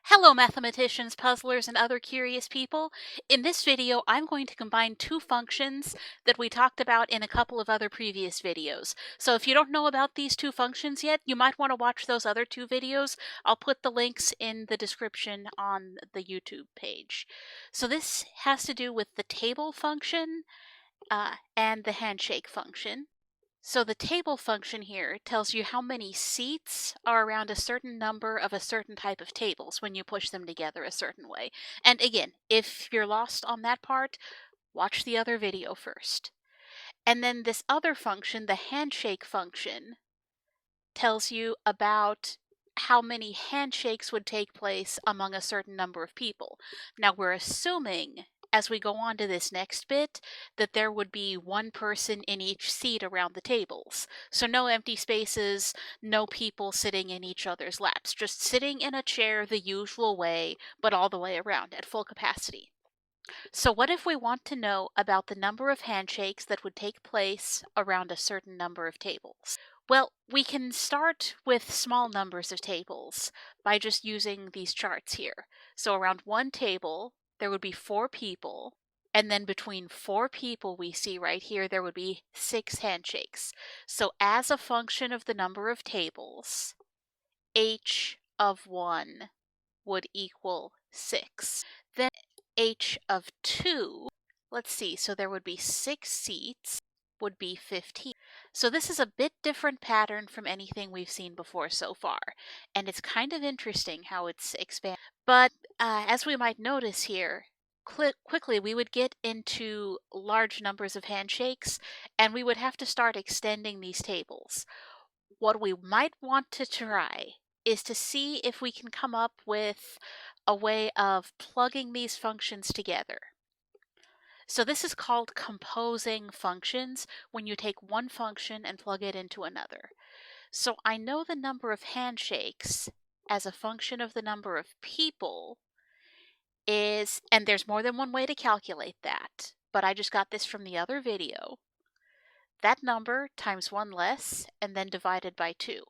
Hello mathematicians, puzzlers, and other curious people. In this video, I'm going to combine two functions that we talked about in a couple of other previous videos. So if you don't know about these two functions yet, you might want to watch those other two videos. I'll put the links in the description on the YouTube page. So this has to do with the table function and the handshake function. So the table function here tells you how many seats are around a certain number of a certain type of tables when you push them together a certain way. And again, if you're lost on that part, watch the other video first. And then this other function, the handshake function, tells you about how many handshakes would take place among a certain number of people. Now we're assuming as we go on to this next bit that there would be one person in each seat around the tables. So no empty spaces, no people sitting in each other's laps, just sitting in a chair the usual way, but all the way around at full capacity. So what if we want to know about the number of handshakes that would take place around a certain number of tables? Well, we can start with small numbers of tables by just using these charts here. So around one table, there would be 4 people, and then between 4 people we see right here, there would be 6 handshakes. So as a function of the number of tables, h of 1 would equal 6. Then h of 2, let's see, so there would be 6 seats, would be 15. So this is a bit different pattern from anything we've seen before so far, and it's kind of interesting how it's expanded. But as we might notice here, quickly we would get into large numbers of handshakes, and we would have to start extending these tables. What we might want to try is to see if we can come up with a way of plugging these functions together. So this is called composing functions, when you take one function and plug it into another. So I know the number of handshakes as a function of the number of people is, and there's more than one way to calculate that, but I just got this from the other video. That number times 1 less and then divided by 2.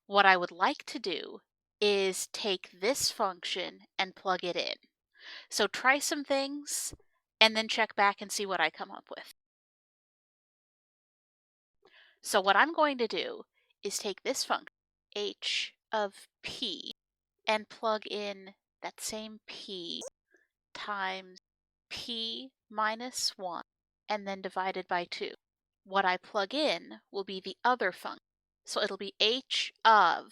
What I would like to do is take this function and plug it in. So try some things and then check back and see what I come up with. So what I'm going to do is take this function, h of p, and plug in that same p times p minus 1 and then divided by 2. What I plug in will be the other function. So it'll be h of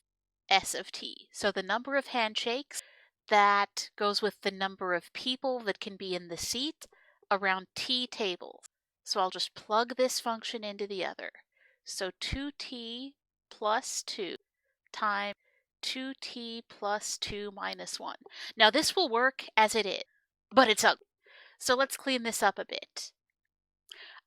s of t. So the number of handshakes that goes with the number of people that can be in the seat around t tables. So I'll just plug this function into the other. So 2t plus 2 times 2t plus 2 minus 1. Now this will work as it is, but it's ugly. So let's clean this up a bit.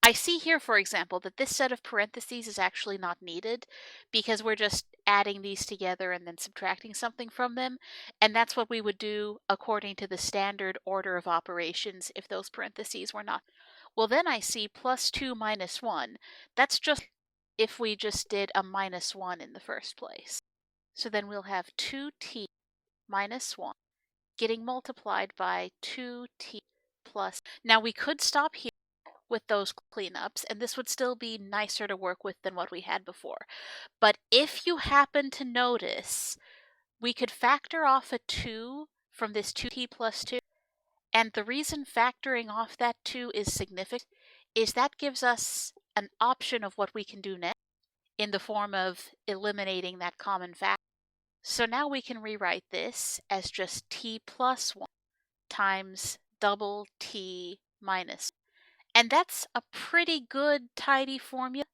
I see here, for example, that this set of parentheses is actually not needed because we're just adding these together and then subtracting something from them, and that's what we would do according to the standard order of operations if those parentheses were not. Well, then I see plus 2 minus 1. That's just if we just did a minus 1 in the first place. So then we'll have 2t minus 1 getting multiplied by 2t plus. Now we could stop here with those cleanups, and this would still be nicer to work with than what we had before. But if you happen to notice, we could factor off a 2 from this 2t plus 2, and the reason factoring off that 2 is significant is that gives us an option of what we can do next in the form of eliminating that common factor. So now we can rewrite this as just t plus 1 times double t minus 1. And that's a pretty good, tidy formula,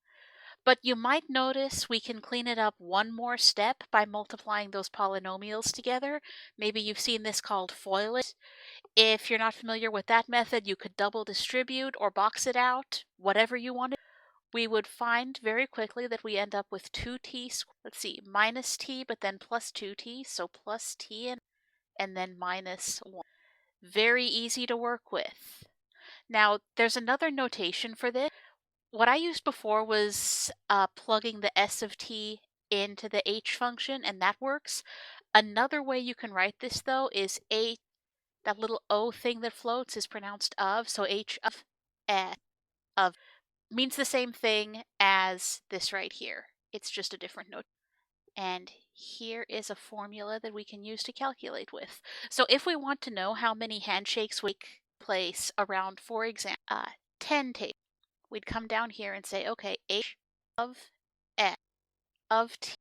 but you might notice we can clean it up one more step by multiplying those polynomials together. Maybe you've seen this called FOILing. If you're not familiar with that method, you could double distribute or box it out, whatever you want. We would find very quickly that we end up with 2t, let's see, minus t, but then plus 2t, so plus t and then minus 1. Very easy to work with. Now, there's another notation for this. What I used before was plugging the s of t into the h function, and that works. Another way you can write this though is that little O thing that floats is pronounced of, so H of of means the same thing as this right here. It's just a different note. And here is a formula that we can use to calculate with. So if we want to know how many handshakes would take place around, for example, 10 tables, we'd come down here and say, okay, H of X of T,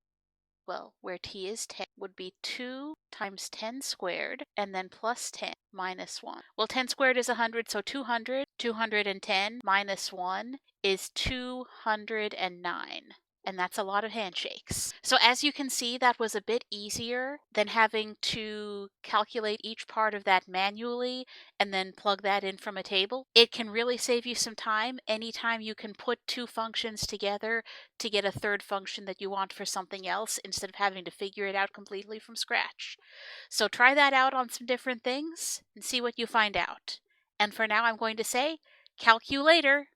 well, where T is 10, would be 2 times 10 squared, and then plus 10 minus 1. Well, 10 squared is 100, so 200. 210 minus 1 is 209. And that's a lot of handshakes. So as you can see, that was a bit easier than having to calculate each part of that manually and then plug that in from a table. It can really save you some time anytime you can put two functions together to get a third function that you want for something else instead of having to figure it out completely from scratch. So try that out on some different things and see what you find out. And for now, I'm going to say, calculator.